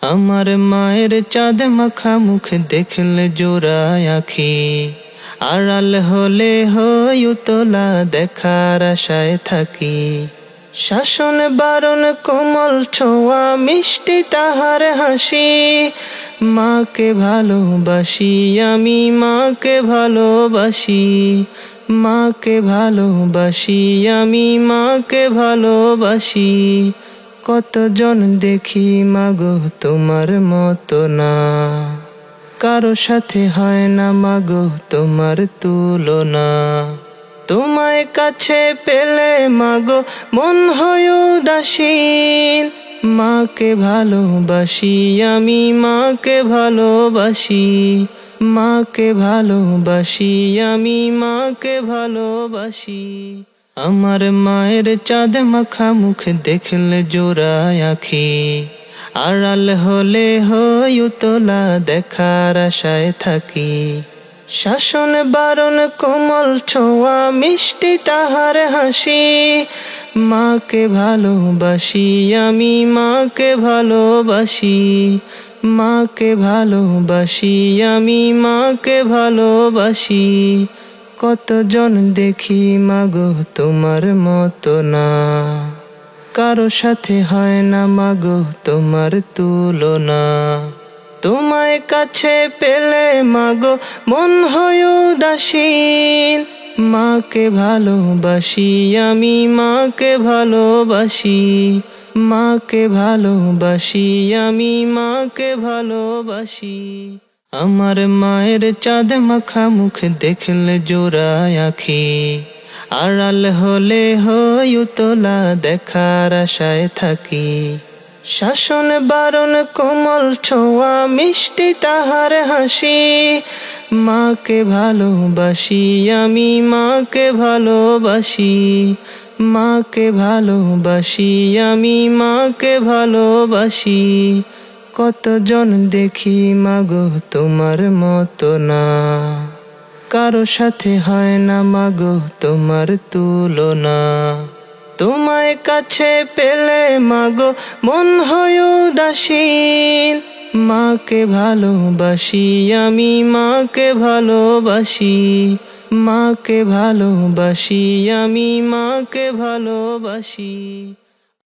আমার মায়ের চাঁদ মাখা মুখ দেখলে জোড়ায় আখি, আড়াল হলে হই উতলা দেখার আশায় থাকি। শাসন বারণ কোমল ছোঁয়া মিষ্টি তাহার হাসি, মাকে ভালোবাসি আমি মাকে ভালোবাসি, মাকে ভালোবাসি আমি মাকে ভালোবাসি। কতজন দেখি মাগো তোমার মতো না, কারো সাথে হয় না মাগো তোমার তুলনা। তোমায় কাছে পেলে মাগো মন হয় উদাসীন, মাকে ভালোবাসি আমি মাকে ভালোবাসি, মাকে ভালোবাসি আমি মাকে ভালোবাসি। আমার মায়ের চাঁদ মাখা মুখ দেখলে জোড়ায় আখি, আড়াল হলে হই উতলা দেখার আশায় থাকি। শাসন বারণ কোমল ছোঁয়া মিষ্টি তাহার হাসি, মাকে ভালোবাসি আমি মাকে ভালোবাসি, মাকে ভালোবাসি আমি মাকে ভালোবাসি। কতজন দেখি মাগো তোমার মতো না, কারো সাথে হয় না মাগো তোমার তুলনা। তোমায় কাছে পেলে মাগো মন হয় উদাসীন, মাকে ভালোবাসি আমি মাকে ভালোবাসি, মাকে ভালোবাসি আমি মাকে ভালোবাসি। আমার মায়ের চাঁদ মাখা মুখ দেখলে জোড়ায় আখি, আড়াল হলে হই উতলা দেখার আশায় থাকি। শাসন বারণ কোমল ছোঁয়া মিষ্টি তাহার হাসি, মাকে ভালোবাসি আমি মাকে ভালোবাসি, মাকে ভালোবাসি আমি মাকে ভালোবাসি। কতজন দেখি মাগো তোমার মতো না, কারো সাথে হয় না মাগো তোমার তুলনা। তোমায় কাছে পেলে মাগো মন হয় উদাসীন, মাকে ভালোবাসি আমি মাকে ভালোবাসি, মাকে ভালোবাসি আমি মাকে ভালোবাসি।